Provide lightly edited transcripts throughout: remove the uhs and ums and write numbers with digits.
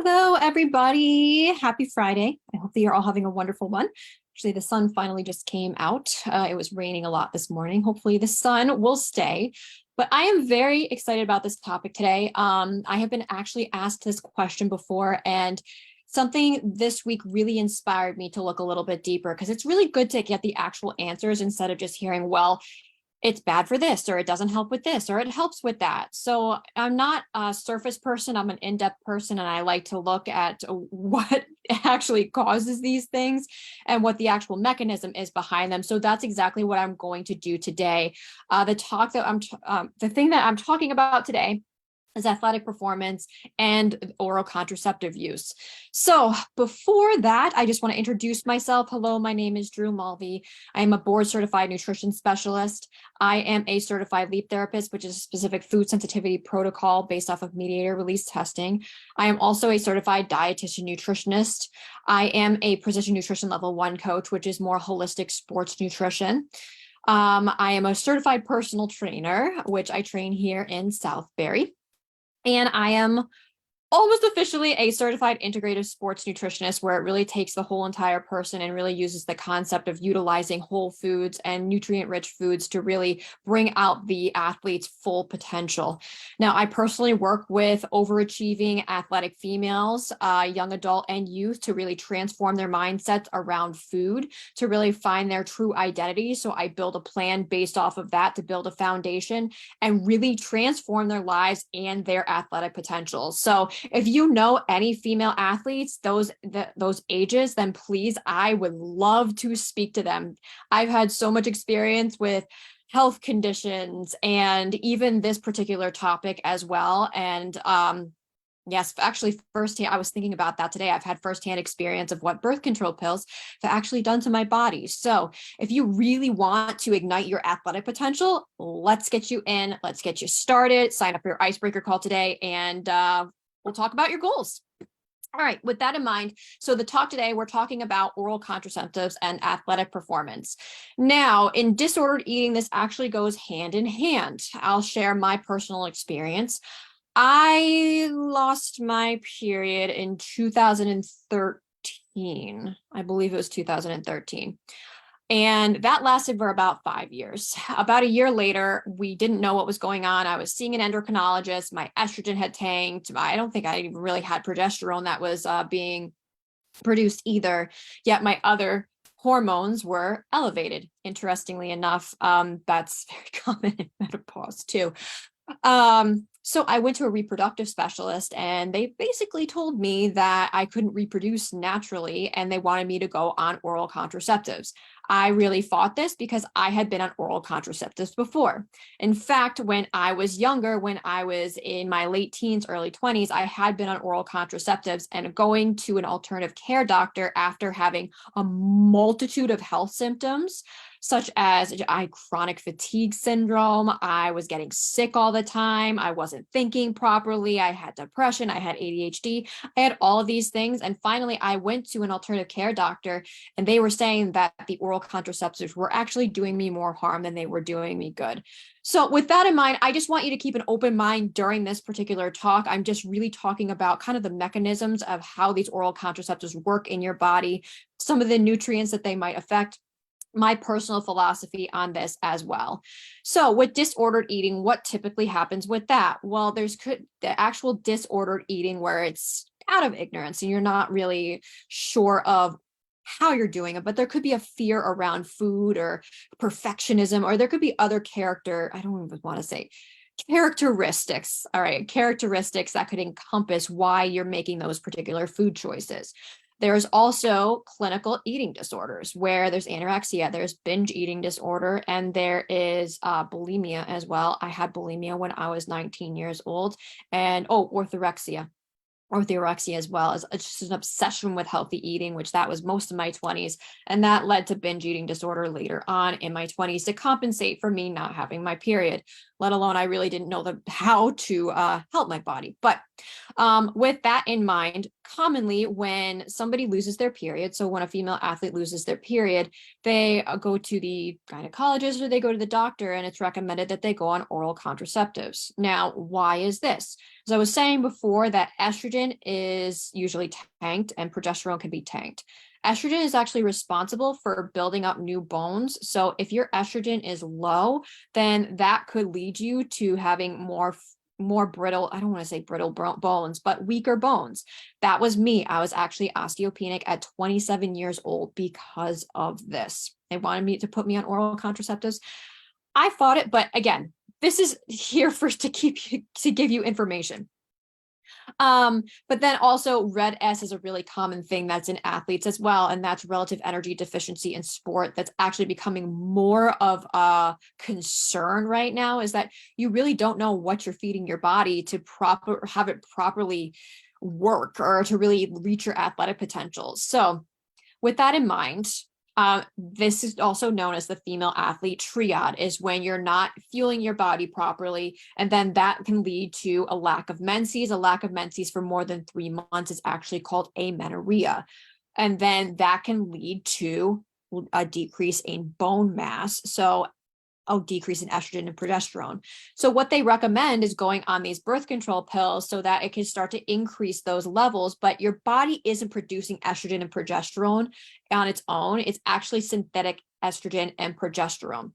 Hello, everybody. Happy Friday. I hope that you're all having a wonderful one. Actually, the sun finally just came out. It was raining a lot this morning. Hopefully the sun will stay. But I am very excited about this topic today. I have been actually asked this question before, and something this week really inspired me to look a little bit deeper because it's really good to get the actual answers instead of just hearing, well, it's bad for this, or it doesn't help with this, or it helps with that. So I'm not a surface person, I'm an in-depth person, and I like to look at what actually causes these things and what the actual mechanism is behind them. So that's exactly what I'm going to do today. The thing that I'm talking about today is athletic performance and oral contraceptive use. So before that, I just want to introduce myself. Hello, my name is Drew Mulvey. I am a board certified nutrition specialist. I am a certified LEAP therapist, which is a specific food sensitivity protocol based off of mediator release testing. I am also a certified dietitian nutritionist. I am a precision nutrition level 1 coach, which is more holistic sports nutrition. I am a certified personal trainer, which I train here in Southbury. And I am almost officially a certified integrative sports nutritionist, where it really takes the whole entire person and really uses the concept of utilizing whole foods and nutrient-rich foods to really bring out the athlete's full potential. Now, I personally work with overachieving athletic females, young adult and youth, to really transform their mindsets around food, to really find their true identity. So I build a plan based off of that to build a foundation and really transform their lives and their athletic potential. So if you know any female athletes, those ages, then please, I would love to speak to them. I've had so much experience with health conditions and even this particular topic as well. And yes, actually firsthand, I was thinking about that today. I've had firsthand experience of what birth control pills have actually done to my body. So if you really want to ignite your athletic potential, let's get you in, let's get you started, sign up for your icebreaker call today, and we'll talk about your goals. All right, with that in mind, so the talk today, we're talking about oral contraceptives and athletic performance. Now, in disordered eating, this actually goes hand in hand. I'll share my personal experience. I lost my period in 2013. I believe it was 2013. And that lasted for about 5 years. About a year later, we didn't know what was going on. I was seeing an endocrinologist. My estrogen had tanked. I don't think I even really had progesterone that was being produced either. Yet my other hormones were elevated. Interestingly enough, that's very common in menopause too. So I went to a reproductive specialist, and they basically told me that I couldn't reproduce naturally and they wanted me to go on oral contraceptives. I really fought this because I had been on oral contraceptives before. In fact, when I was younger, when I was in my late teens, early 20s, I had been on oral contraceptives, and going to an alternative care doctor after having a multitude of health symptoms, such as I had chronic fatigue syndrome. I was getting sick all the time. I wasn't thinking properly. I had depression. I had ADHD. I had all of these things. And finally, I went to an alternative care doctor, and they were saying that the oral contraceptives were actually doing me more harm than they were doing me good. So with that in mind, I just want you to keep an open mind during this particular talk. I'm just really talking about kind of the mechanisms of how these oral contraceptives work in your body, some of the nutrients that they might affect, my personal philosophy on this as well. So with disordered eating, what typically happens with that? Well, there's the actual disordered eating where it's out of ignorance and you're not really sure of how you're doing it, but there could be a fear around food or perfectionism, or there could be other I don't even want to say characteristics. All right, characteristics that could encompass why you're making those particular food choices. There's also clinical eating disorders where there's anorexia, there's binge eating disorder, and there is bulimia as well. I had bulimia when I was 19 years old, and orthorexia as well. It's just an obsession with healthy eating, which that was most of my 20s. And that led to binge eating disorder later on in my 20s to compensate for me not having my period, let alone I really didn't know how to help my body. But with that in mind, commonly when somebody loses their period, so when a female athlete loses their period, they go to the gynecologist or they go to the doctor, and it's recommended that they go on oral contraceptives. Now, why is this? As I was saying before, that estrogen is usually tanked and progesterone can be tanked. Estrogen is actually responsible for building up new bones. So if your estrogen is low, then that could lead you to having more brittle, I don't want to say brittle bones, but weaker bones. That was me. I was actually osteopenic at 27 years old because of this. They wanted me to put me on oral contraceptives. I fought it, but again, this is here first to give you information. But then also red S is a really common thing that's in athletes as well. And that's relative energy deficiency in sport. That's actually becoming more of a concern right now, is that you really don't know what you're feeding your body to have it properly work or to really reach your athletic potential. So with that in mind, this is also known as the female athlete triad, is when you're not fueling your body properly, and then that can lead to a lack of menses. A lack of menses for more than 3 months is actually called amenorrhea. And then that can lead to a decrease in bone mass. So a decrease in estrogen and progesterone. So what they recommend is going on these birth control pills so that it can start to increase those levels, but your body isn't producing estrogen and progesterone on its own. It's actually synthetic estrogen and progesterone.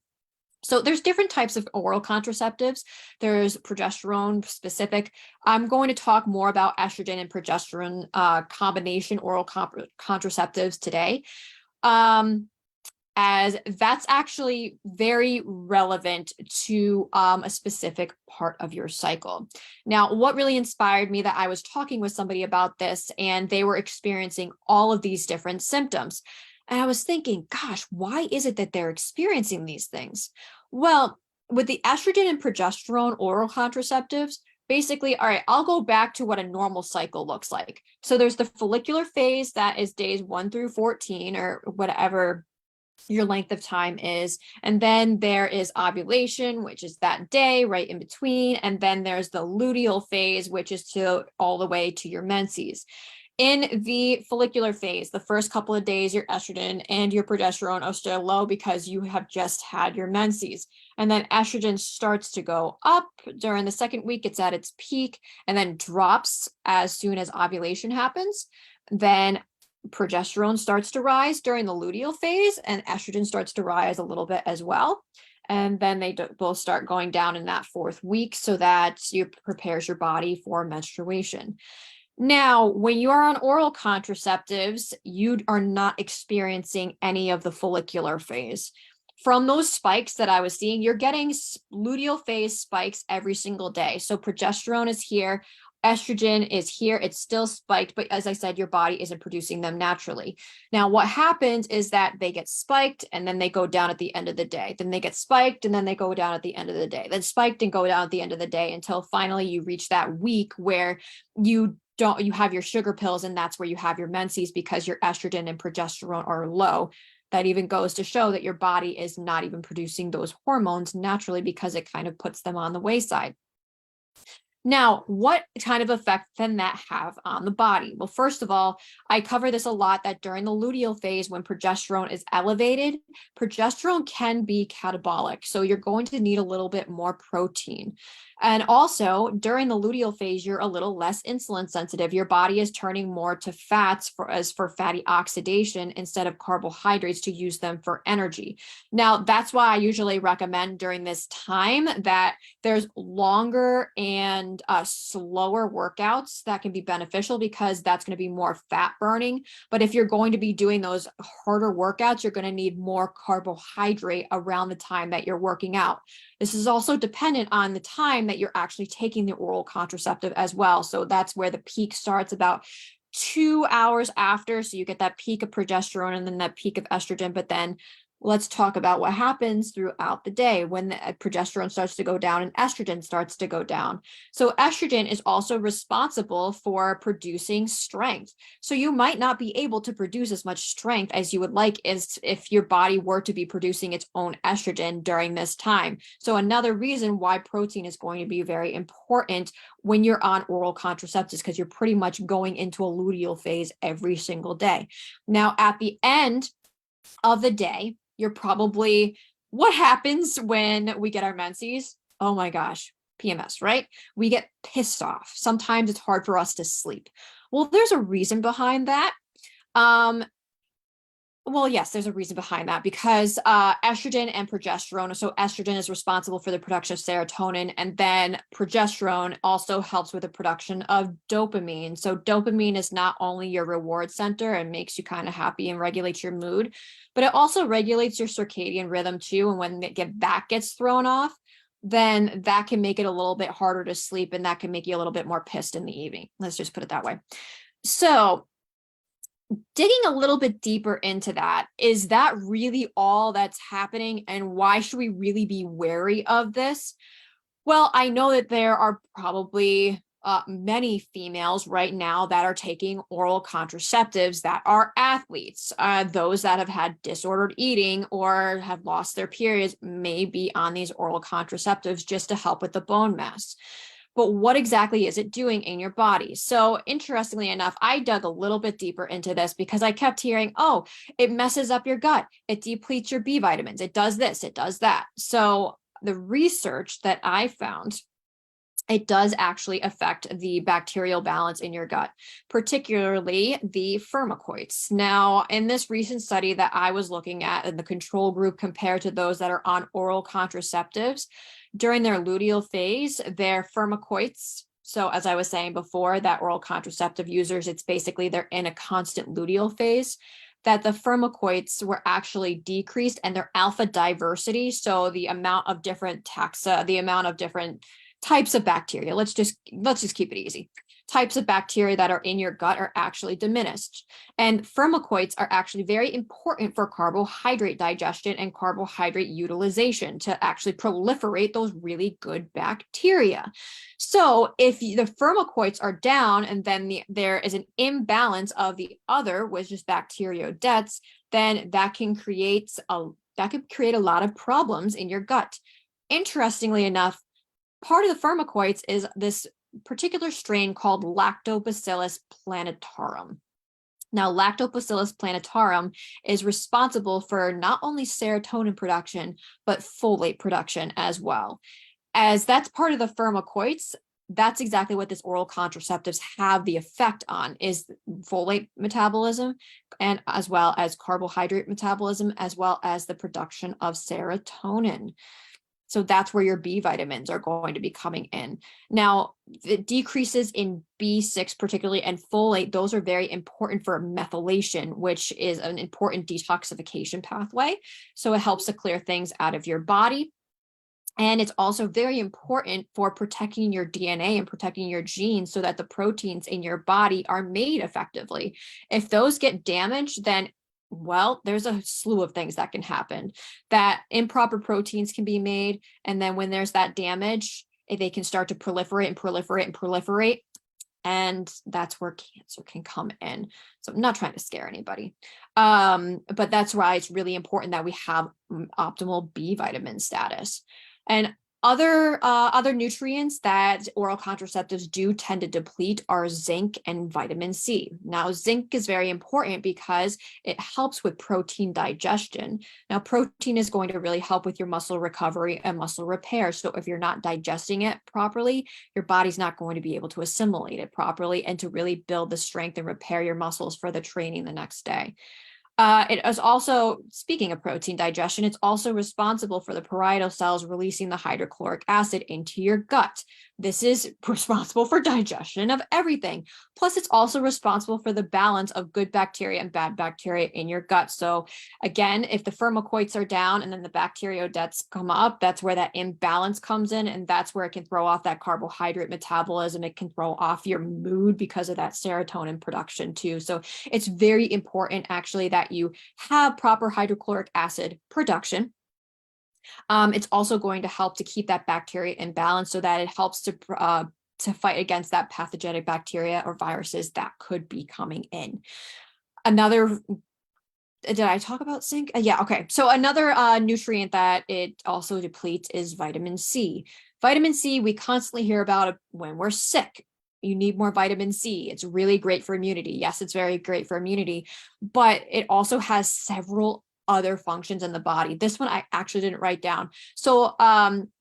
So there's different types of oral contraceptives. There's progesterone specific. I'm going to talk more about estrogen and progesterone combination oral contraceptives today. As that's actually very relevant to a specific part of your cycle. Now, what really inspired me, that I was talking with somebody about this and they were experiencing all of these different symptoms. And I was thinking, gosh, why is it that they're experiencing these things? Well, with the estrogen and progesterone oral contraceptives, basically, all right, I'll go back to what a normal cycle looks like. So there's the follicular phase, that is days 1 through 14 or whatever your length of time is. And then there is ovulation, which is that day right in between. And then there's the luteal phase, which is to all the way to your menses. In the follicular phase, the first couple of days, your estrogen and your progesterone are still low because you have just had your menses. And then estrogen starts to go up during the second week. It's at its peak and then drops as soon as ovulation happens. Then progesterone starts to rise during the luteal phase, and estrogen starts to rise a little bit as well. And then they both start going down in that 4th week so that you prepares your body for menstruation. Now, when you are on oral contraceptives, you are not experiencing any of the follicular phase. From those spikes that I was seeing, you're getting luteal phase spikes every single day. So progesterone is here, estrogen is here, it's still spiked, but as I said, your body isn't producing them naturally. Now, what happens is that they get spiked and then they go down at the end of the day. Then they get spiked and then they go down at the end of the day. Then spiked and go down at the end of the day until finally you reach that week where you have your sugar pills, and that's where you have your menses because your estrogen and progesterone are low. That even goes to show that your body is not even producing those hormones naturally because it kind of puts them on the wayside. Now, what kind of effect can that have on the body? Well, first of all, I cover this a lot, that during the luteal phase, when progesterone is elevated, progesterone can be catabolic. So you're going to need a little bit more protein. And also during the luteal phase, you're a little less insulin sensitive. Your body is turning more to fats for fatty oxidation instead of carbohydrates to use them for energy. Now, that's why I usually recommend during this time that there's longer and slower workouts that can be beneficial because that's going to be more fat burning. But if you're going to be doing those harder workouts, you're going to need more carbohydrate around the time that you're working out. This is also dependent on the time that you're actually taking the oral contraceptive as well. So that's where the peak starts, about 2 hours after. So you get that peak of progesterone and then that peak of estrogen. But then Let's talk about what happens throughout the day when the progesterone starts to go down and estrogen starts to go down. So estrogen is also responsible for producing strength. So you might not be able to produce as much strength as you would like as if your body were to be producing its own estrogen during this time. So another reason why protein is going to be very important when you're on oral contraceptives, because you're pretty much going into a luteal phase every single day. Now, at the end of the day, you're probably, what happens when we get our menses? Oh my gosh, PMS, right? We get pissed off. Sometimes it's hard for us to sleep. Well, there's a reason behind that. Well, yes, there's a reason behind that because estrogen and progesterone. So estrogen is responsible for the production of serotonin, and then progesterone also helps with the production of dopamine. So dopamine is not only your reward center and makes you kind of happy and regulates your mood, but it also regulates your circadian rhythm too. And when that gets thrown off, then that can make it a little bit harder to sleep, and that can make you a little bit more pissed in the evening. Let's just put it that way. So digging a little bit deeper into that, is that really all that's happening? And why should we really be wary of this? Well, I know that there are probably many females right now that are taking oral contraceptives that are athletes. Those that have had disordered eating or have lost their periods may be on these oral contraceptives just to help with the bone mass. But what exactly is it doing in your body? So interestingly enough, I dug a little bit deeper into this because I kept hearing, oh, it messes up your gut. It depletes your B vitamins. It does this, it does that. So the research that I found, it does actually affect the bacterial balance in your gut, particularly the firmicutes. Now, in this recent study that I was looking at in the control group compared to those that are on oral contraceptives, during their luteal phase, their firmicutes, so as I was saying before, that oral contraceptive users, it's basically they're in a constant luteal phase, that the firmicutes were actually decreased and their alpha diversity, so the amount of different taxa, the amount of different types of bacteria, let's just keep it easy. Types of bacteria that are in your gut are actually diminished. And firmicutes are actually very important for carbohydrate digestion and carbohydrate utilization to actually proliferate those really good bacteria. So if the firmicutes are down and then there is an imbalance of the other, which is bacteroidetes, then that can create a lot of problems in your gut. Interestingly enough, part of the firmicutes is this particular strain called Lactobacillus plantarum. Now, Lactobacillus plantarum is responsible for not only serotonin production, but folate production as well. As that's part of the firmicutes, that's exactly what this oral contraceptives have the effect on, is folate metabolism, and as well as carbohydrate metabolism, as well as the production of serotonin. So that's where your B vitamins are going to be coming in. Now, the decreases in B6 particularly and folate, those are very important for methylation, which is an important detoxification pathway. So it helps to clear things out of your body. And it's also very important for protecting your DNA and protecting your genes so that the proteins in your body are made effectively. If those get damaged, then well, there's a slew of things that can happen. That improper proteins can be made. And then when there's that damage, they can start to proliferate and proliferate and proliferate. And that's where cancer can come in. So I'm not trying to scare anybody. But that's why it's really important that we have optimal B vitamin status. And other nutrients that oral contraceptives do tend to deplete are zinc and vitamin C. Now, zinc is very important because it helps with protein digestion. Now, protein is going to really help with your muscle recovery and muscle repair. So if you're not digesting it properly, your body's not going to be able to assimilate it properly and to really build the strength and repair your muscles for the training the next day. It is also, speaking of protein digestion, it's also responsible for the parietal cells releasing the hydrochloric acid into your gut, This is responsible for digestion of everything. Plus, it's also responsible for the balance of good bacteria and bad bacteria in your gut. So again, if the firmicutes are down and then the bacteroidetes come up, that's where that imbalance comes in. And that's where it can throw off that carbohydrate metabolism. It can throw off your mood because of that serotonin production too. So it's very important actually that you have proper hydrochloric acid production. It's also going to help to keep that bacteria in balance so that it helps to fight against that pathogenic bacteria or viruses that could be coming in. Another, did I talk about zinc? Yeah, okay. So another nutrient that it also depletes is vitamin C. Vitamin C, we constantly hear about it when we're sick. You need more vitamin C. It's really great for immunity. Yes, it's very great for immunity, but it also has several other functions in the body. This one I actually didn't write down. So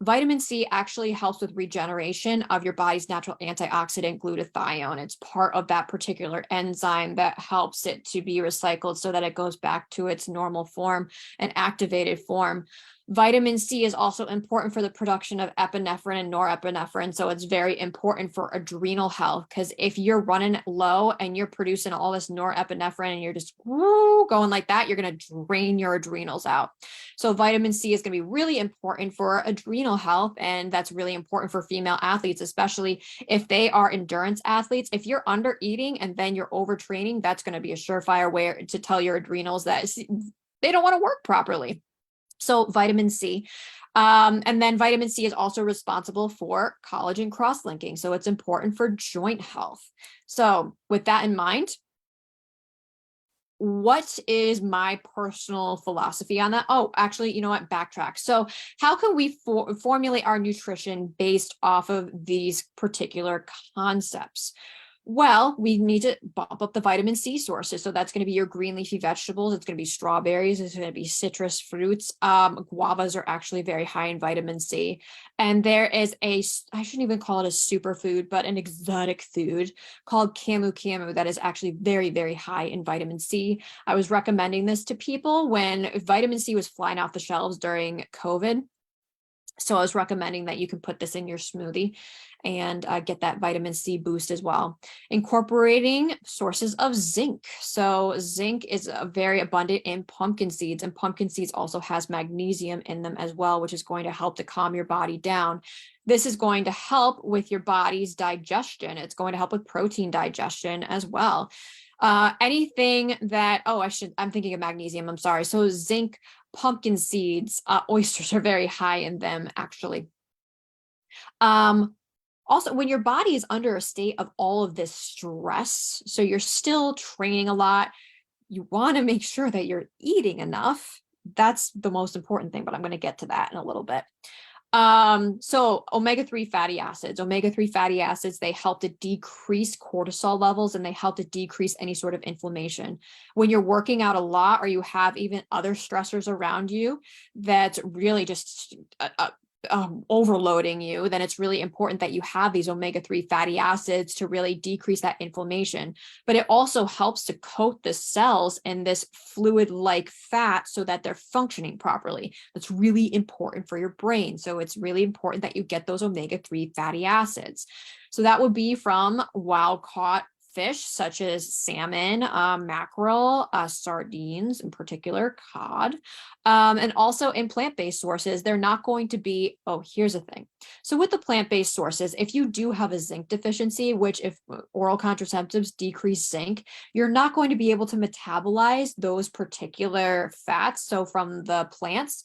vitamin C actually helps with regeneration of your body's natural antioxidant glutathione. It's part of that particular enzyme that helps it to be recycled so that it goes back to its normal form and activated form. Vitamin C is also important for the production of epinephrine and norepinephrine. So it's very important for adrenal health, because if you're running low and you're producing all this norepinephrine and you're just going like that, you're going to drain your adrenals out. So vitamin C is going to be really important for adrenal health. And that's really important for female athletes, especially if they are endurance athletes. If you're under eating and then you're overtraining, that's going to be a surefire way to tell your adrenals that they don't want to work properly. So vitamin C. And then vitamin C is also responsible for collagen cross-linking. So it's important for joint health. So with that in mind, what is my personal philosophy on that? Oh, actually, you know what? Backtrack. So how can we formulate our nutrition based off of these particular concepts? Well, we need to bump up the vitamin C sources. So that's going to be your green leafy vegetables. It's going to be strawberries. It's going to be citrus fruits. Guavas are actually very high in vitamin C. And there is I shouldn't even call it a superfood, but an exotic food called camu camu that is actually very, very high in vitamin C. I was recommending this to people when vitamin C was flying off the shelves during COVID. So I was recommending that you can put this in your smoothie and get that vitamin C boost as well. Incorporating sources of zinc. So zinc is very abundant in pumpkin seeds, and pumpkin seeds also has magnesium in them as well, which is going to help to calm your body down. This is going to help with your body's digestion. It's going to help with protein digestion as well. Anything that, I'm thinking of magnesium, I'm sorry. So zinc, pumpkin seeds, oysters are very high in them, actually. Also, when your body is under a state of all of this stress, so you're still training a lot, you want to make sure that you're eating enough. That's the most important thing, but I'm going to get to that in a little bit. So omega-3 fatty acids, they help to decrease cortisol levels, and they help to decrease any sort of inflammation. When you're working out a lot, or you have even other stressors around you that's really just overloading you, then it's really important that you have these omega-3 fatty acids to really decrease that inflammation. But it also helps to coat the cells in this fluid-like fat so that they're functioning properly. That's really important for your brain. So it's really important that you get those omega-3 fatty acids. So that would be from wild-caught fish such as salmon, mackerel, sardines, in particular, cod, and also in plant-based sources. They're not going to be, here's the thing. So with the plant-based sources, if you do have a zinc deficiency, which if oral contraceptives decrease zinc, you're not going to be able to metabolize those particular fats. So from the plants,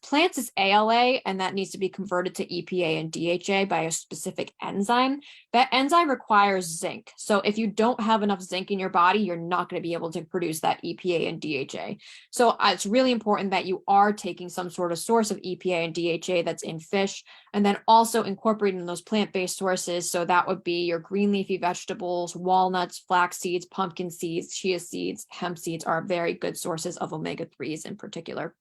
plants is ALA, and that needs to be converted to EPA and DHA by a specific enzyme. That enzyme requires zinc. So if you don't have enough zinc in your body, you're not going to be able to produce that EPA and DHA. So it's really important that you are taking some sort of source of EPA and DHA that's in fish, and then also incorporating those plant-based sources. So that would be your green leafy vegetables, walnuts, flax seeds, pumpkin seeds, chia seeds, hemp seeds are very good sources of omega-3s in particular.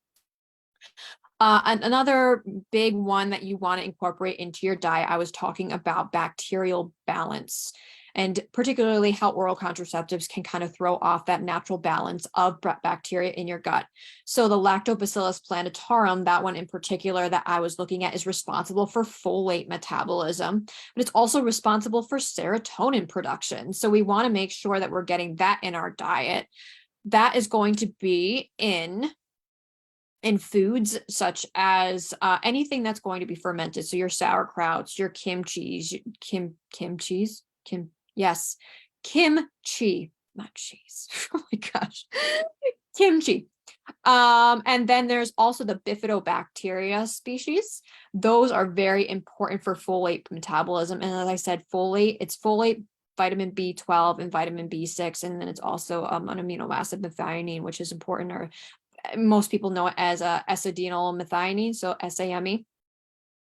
Another big one that you want to incorporate into your diet, I was talking about bacterial balance, and particularly how oral contraceptives can kind of throw off that natural balance of bacteria in your gut. So the Lactobacillus plantarum, that one in particular that I was looking at, is responsible for folate metabolism, but it's also responsible for serotonin production. So we want to make sure that we're getting that in our diet. That is going to be in foods such as anything that's going to be fermented. So your sauerkrauts, your kimchi, yes, kimchi, not cheese. Oh my gosh, kimchi. And then there's also the bifidobacteria species. Those are very important for folate metabolism. And as I said, it's folate, vitamin B12 and vitamin B6. And then it's also an amino acid methionine, which is important, or most people know it as acetyl methionine, so SAMe.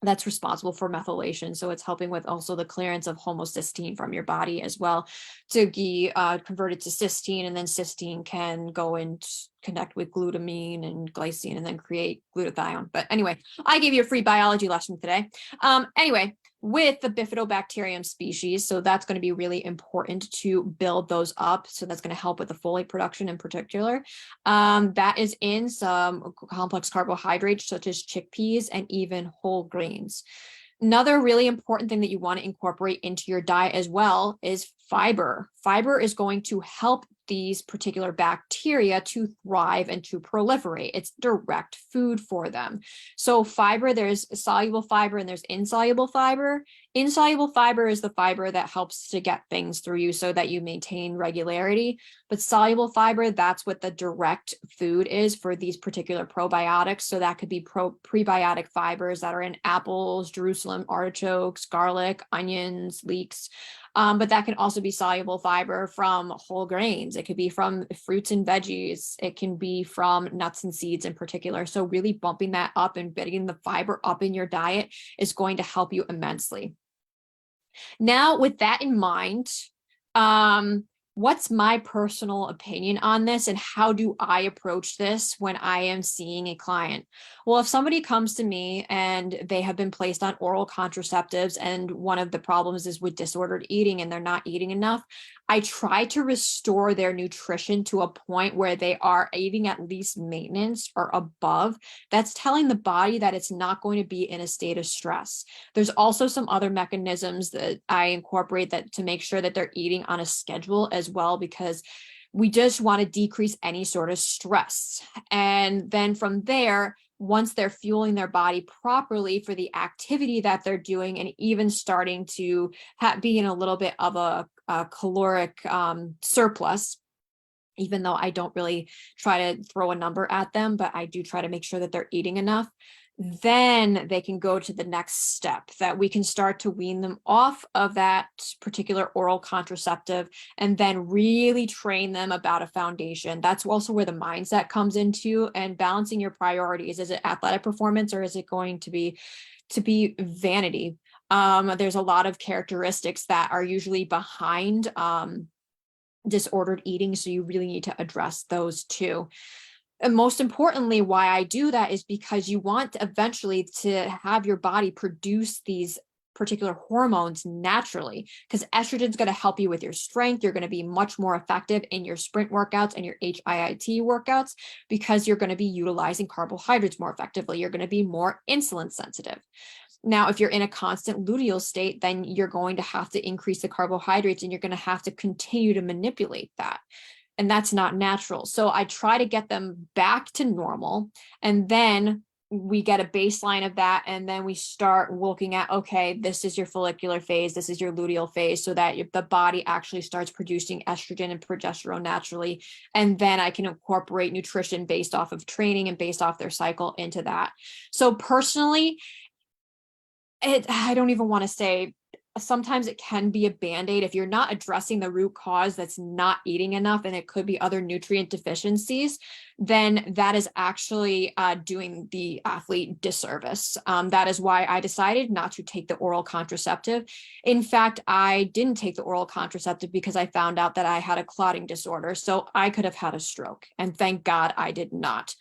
That's responsible for methylation. So it's helping with also the clearance of homocysteine from your body as well to be converted to cysteine, and then cysteine can go and connect with glutamine and glycine and then create glutathione. But anyway, I gave you a free biology lesson today. Anyway, with the bifidobacterium species, so that's going to be really important to build those up. So that's going to help with the folate production in particular. That is in some complex carbohydrates such as chickpeas and even whole grains. Another really important thing that you want to incorporate into your diet as well is fiber. Fiber is going to help these particular bacteria to thrive and to proliferate. It's direct food for them. So fiber, there's soluble fiber and there's insoluble fiber. Insoluble fiber is the fiber that helps to get things through you so that you maintain regularity. But soluble fiber, that's what the direct food is for these particular probiotics. So that could be prebiotic fibers that are in apples, Jerusalem artichokes, garlic, onions, leeks. But that can also be soluble fiber from whole grains. It could be from fruits and veggies. It can be from nuts and seeds in particular. So really bumping that up and getting the fiber up in your diet is going to help you immensely. Now, with that in mind, what's my personal opinion on this and how do I approach this when I am seeing a client? Well, if somebody comes to me and they have been placed on oral contraceptives and one of the problems is with disordered eating and they're not eating enough, I try to restore their nutrition to a point where they are eating at least maintenance or above. That's telling the body that it's not going to be in a state of stress. There's also some other mechanisms that I incorporate that to make sure that they're eating on a schedule as well, because we just want to decrease any sort of stress. And then from there, once they're fueling their body properly for the activity that they're doing and even starting to be in a little bit of a caloric surplus, even though I don't really try to throw a number at them, but I do try to make sure that they're eating enough, then they can go to the next step, that we can start to wean them off of that particular oral contraceptive and then really train them about a foundation. That's also where the mindset comes into, and balancing your priorities. Is it athletic performance or is it going to be vanity? There's a lot of characteristics that are usually behind disordered eating. So you really need to address those too. And most importantly, why I do that is because you want eventually to have your body produce these particular hormones naturally, because estrogen is going to help you with your strength. You're going to be much more effective in your sprint workouts and your HIIT workouts because you're going to be utilizing carbohydrates more effectively. You're going to be more insulin sensitive. Now, if you're in a constant luteal state, then you're going to have to increase the carbohydrates and you're going to have to continue to manipulate that. And that's not natural. So I try to get them back to normal, and then we get a baseline of that. And then we start looking at, okay, this is your follicular phase. This is your luteal phase, so that the body actually starts producing estrogen and progesterone naturally. And then I can incorporate nutrition based off of training and based off their cycle into that. So personally, I don't even want to say, sometimes it can be a band-aid if you're not addressing the root cause that's not eating enough, and it could be other nutrient deficiencies, then that is actually doing the athlete disservice. That is why I decided not to take the oral contraceptive. In fact, I didn't take the oral contraceptive because I found out that I had a clotting disorder. So I could have had a stroke, and thank God I did not.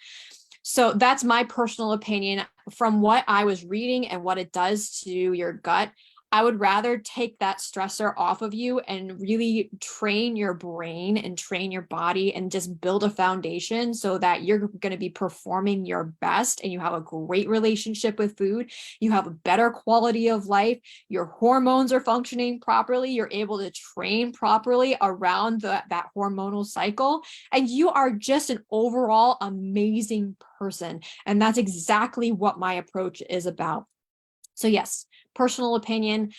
So that's my personal opinion from what I was reading and what it does to your gut. I would rather take that stressor off of you and really train your brain and train your body and just build a foundation so that you're going to be performing your best and you have a great relationship with food. You have a better quality of life. Your hormones are functioning properly. You're able to train properly around that hormonal cycle. And you are just an overall amazing person. And that's exactly what my approach is about. So yes, personal opinion,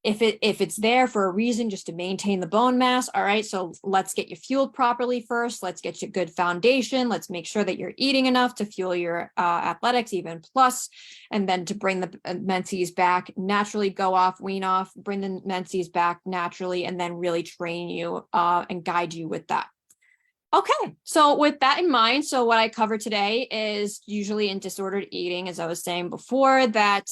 if it's there for a reason, just to maintain the bone mass, all right, so let's get you fueled properly first. Let's get you a good foundation. Let's make sure that you're eating enough to fuel your athletics, even plus, and then to bring the menses back, naturally go off, wean off, bring the menses back naturally, and then really train you and guide you with that. Okay, so with that in mind, so what I cover today is usually in disordered eating, as I was saying before, that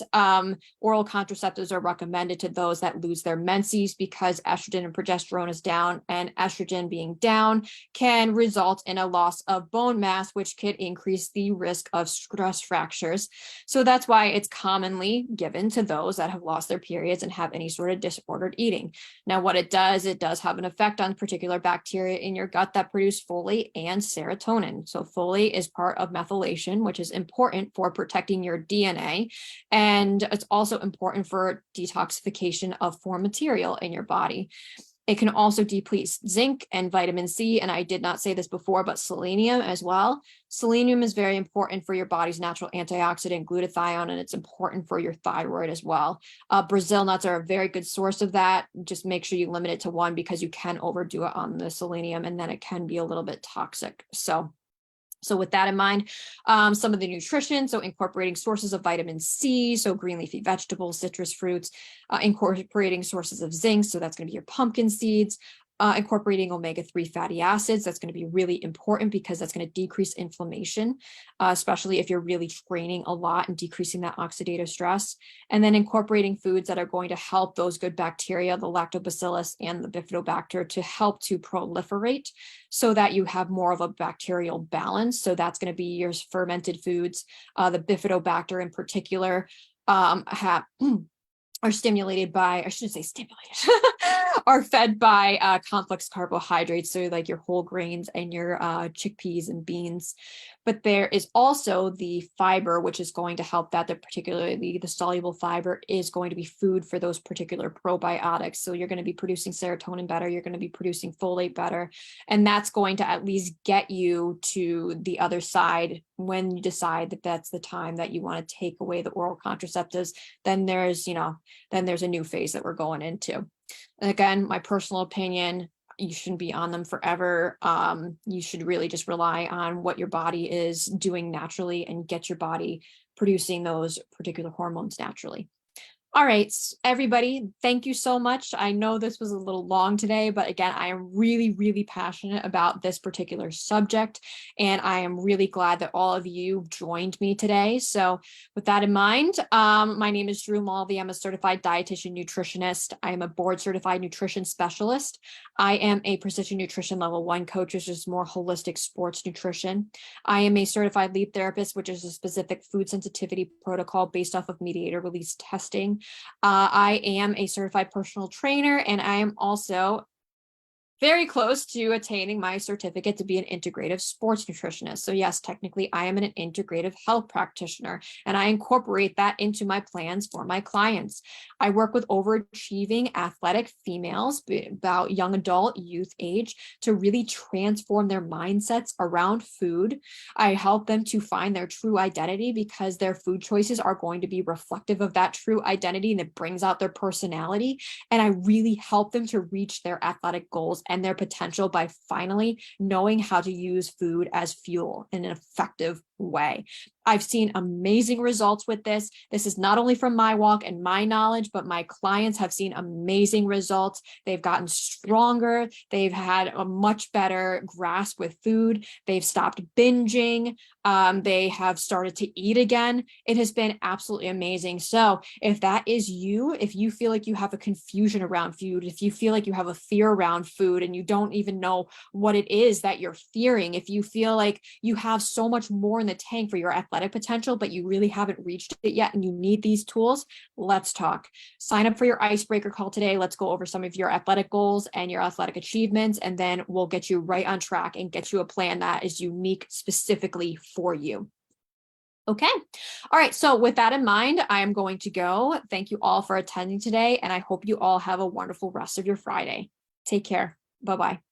oral contraceptives are recommended to those that lose their menses because estrogen and progesterone is down, and estrogen being down can result in a loss of bone mass, which could increase the risk of stress fractures. So that's why it's commonly given to those that have lost their periods and have any sort of disordered eating. Now, what it does have an effect on particular bacteria in your gut that produce folate and serotonin. So folate is part of methylation, which is important for protecting your DNA. And it's also important for detoxification of foreign material in your body. It can also deplete zinc and vitamin C. And I did not say this before, but selenium as well. Selenium is very important for your body's natural antioxidant, glutathione, and it's important for your thyroid as well. Brazil nuts are a very good source of that. Just make sure you limit it to one because you can overdo it on the selenium and then it can be a little bit toxic. So with that in mind, some of the nutrition, so incorporating sources of vitamin C, so green leafy vegetables, citrus fruits, incorporating sources of zinc, so that's going to be your pumpkin seeds, incorporating omega-3 fatty acids. That's going to be really important because that's going to decrease inflammation, especially if you're really training a lot and decreasing that oxidative stress. And then incorporating foods that are going to help those good bacteria, the lactobacillus and the bifidobacter, to help to proliferate so that you have more of a bacterial balance. So that's going to be your fermented foods. The bifidobacter in particular are stimulated by, I shouldn't say stimulated, are fed by complex carbohydrates. So like your whole grains and your chickpeas and beans. But there is also the fiber, which is going to help that, particularly the soluble fiber is going to be food for those particular probiotics. So you're going to be producing serotonin better. You're going to be producing folate better. And that's going to at least get you to the other side when you decide that that's the time that you want to take away the oral contraceptives. Then there's a new phase that we're going into. And again, my personal opinion, you shouldn't be on them forever. You should really just rely on what your body is doing naturally and get your body producing those particular hormones naturally. All right, everybody, thank you so much. I know this was a little long today, but again, I am really, really passionate about this particular subject, and I am really glad that all of you joined me today. So with that in mind, my name is Drew Mulvey. I'm a certified dietitian nutritionist. I am a board certified nutrition specialist. I am a precision nutrition level 1 coach, which is more holistic sports nutrition. I am a certified lead therapist, which is a specific food sensitivity protocol based off of mediator release testing. I am a certified personal trainer, and I am also very close to attaining my certificate to be an integrative sports nutritionist. So yes, technically I am an integrative health practitioner, and I incorporate that into my plans for my clients. I work with overachieving athletic females, about young adult, youth age, to really transform their mindsets around food. I help them to find their true identity because their food choices are going to be reflective of that true identity, and it brings out their personality. And I really help them to reach their athletic goals and their potential by finally knowing how to use food as fuel in an effective way. I've seen amazing results with this. This is not only from my walk and my knowledge, but my clients have seen amazing results. They've gotten stronger. They've had a much better grasp with food. They've stopped binging. They have started to eat again. It has been absolutely amazing. So if that is you, if you feel like you have a confusion around food, if you feel like you have a fear around food and you don't even know what it is that you're fearing, if you feel like you have so much more in the tank for your athletic potential, but you really haven't reached it yet and you need these tools, let's talk. Sign up for your icebreaker call today. Let's go over some of your athletic goals and your athletic achievements, and then we'll get you right on track and get you a plan that is unique specifically for you. Okay. All right. So with that in mind, I am going to go. Thank you all for attending today, and I hope you all have a wonderful rest of your Friday. Take care. Bye-bye.